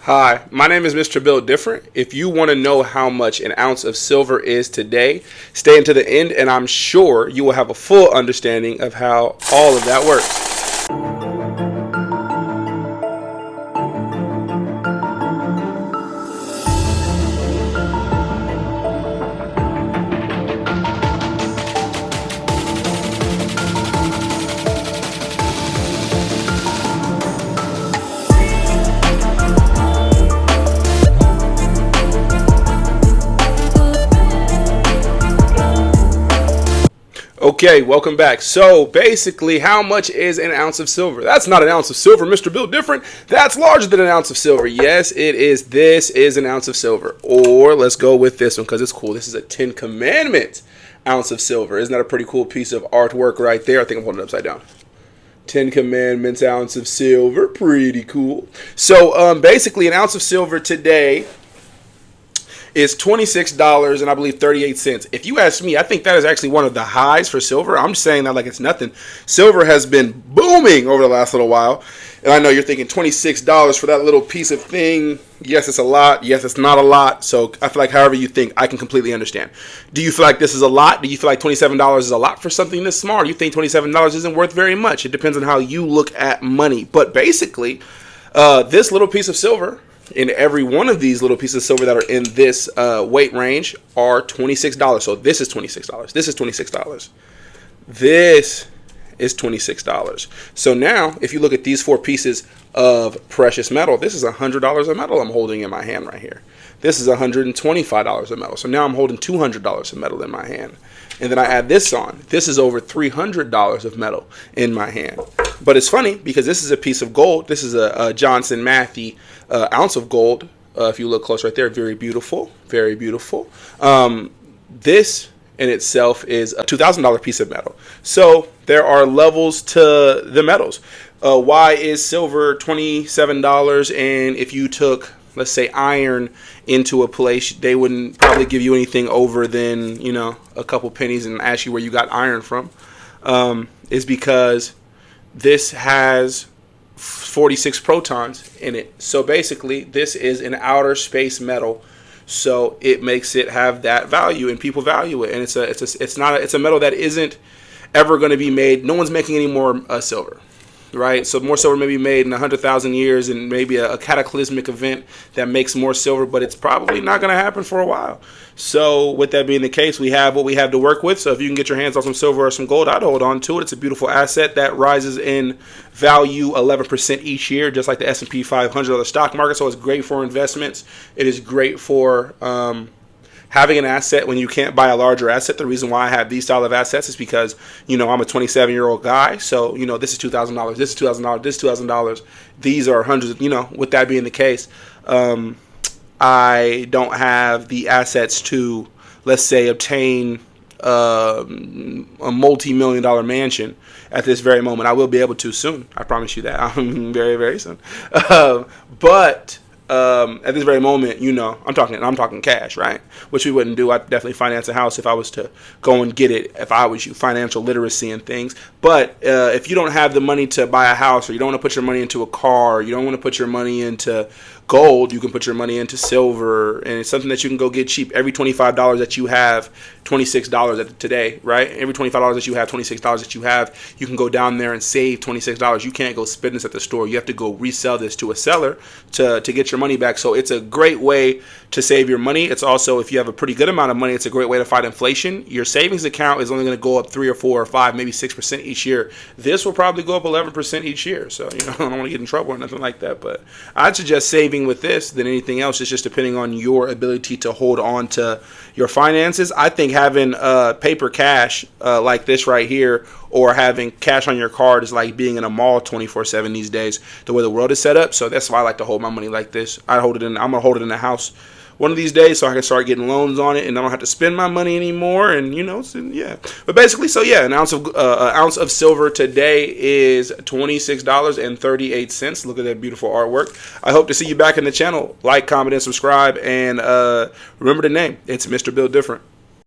Hi, my name is Mr. Built Different. If you want to know how much an ounce of silver is today, stay until the end and I'm sure you will have a full understanding of how all of that works. Okay, welcome back. So basically, how much is an ounce of silver? That's not an ounce of silver, Mr. Built Different. That's larger than an ounce of silver. Yes, it is. This is an ounce of silver. Or let's go with this one because it's cool. This is a 10 Commandments ounce of silver. Isn't that a pretty cool piece of artwork right there? I think I'm holding it upside down. 10 Commandments ounce of silver. Pretty cool. So basically, an ounce of silver today is $26 and I believe 38 cents. If you ask me, I think that is actually one of the highs for silver. I'm just saying that like it's nothing. Silver has been booming over the last little while. And I know you're thinking $26 for that little piece of thing. Yes, it's a lot. Yes, it's not a lot. So I feel like however you think, I can completely understand. Do you feel like this is a lot? Do you feel like $27 is a lot for something this small? Do you think $27 isn't worth very much? It depends on how you look at money. But basically, this little piece of silver, in every one of these little pieces of silver that are in this weight range are $26. So this is $26. This is $26. This is $26. So now, if you look at these four pieces of precious metal, this is $100 of metal I'm holding in my hand right here. This is $125 of metal. So now I'm holding $200 of metal in my hand. And then I add this on. This is over $300 of metal in my hand. But it's funny because this is a piece of gold. This is a Johnson Matthey ounce of gold. If you look close right there, very beautiful, very beautiful. This in itself is a $2,000 piece of metal. So there are levels to the metals. Why is silver $27? And if you took, let's say, iron into a place, they wouldn't probably give you anything over than, you know, a couple pennies and ask you where you got iron from, is because this has 46 protons in it. So basically, this is an outer space metal. So it makes it have that value, and people value it. And it's a metal that isn't ever going to be made. No one's making any more silver. Right, so more silver may be made in 100,000 years, and maybe a cataclysmic event that makes more silver, but it's probably not going to happen for a while. So with that being the case, we have what we have to work with. So if you can get your hands on some silver or some gold, I'd hold on to it. It's a beautiful asset that rises in value 11% each year, just like the S&P 500 or the stock market. So it's great for investments. It is great for having an asset when you can't buy a larger asset. The reason why I have these style of assets is because, you know, I'm a 27-year-old guy. So, you know, this is $2,000, this is $2,000, this is $2,000. These are hundreds of, you know, with that being the case, I don't have the assets to, let's say, obtain a multi-million-dollar mansion at this very moment. I will be able to soon. I promise you that. Very, very soon. But at this very moment, you know, I'm talking cash, right? Which we wouldn't do. I'd definitely finance a house if I was to go and get it, if I was you, financial literacy and things. But if you don't have the money to buy a house, or you don't want to put your money into a car, or you don't want to put your money into gold, you can put your money into silver, and it's something that you can go get cheap. Every $25 that you have, $26 today, right? Every $25 that you have, $26 that you have, you can go down there and save $26. You can't go spend this at the store. You have to go resell this to a seller to get your money back. So it's a great way to save your money. It's also, if you have a pretty good amount of money, it's a great way to fight inflation. Your savings account is only going to go up 3 or 4 or 5, maybe 6% each year. This will probably go up 11% each year. So, you know, I don't want to get in trouble or nothing like that, but I'd suggest saving with this than anything else. It's just depending on your ability to hold on to your finances. I think having paper cash like this right here, or having cash on your card, is like being in a mall 24/7 these days, the way the world is set up. So that's why I like to hold my money like this. I'm gonna hold it in the house one of these days so I can start getting loans on it and I don't have to spend my money anymore. And, you know, so, yeah. But basically, so yeah, an ounce of silver today is $26.38. Look at that beautiful artwork. I hope to see you back in the channel. Like, comment, and subscribe. And remember the name. It's Mr. Built Different.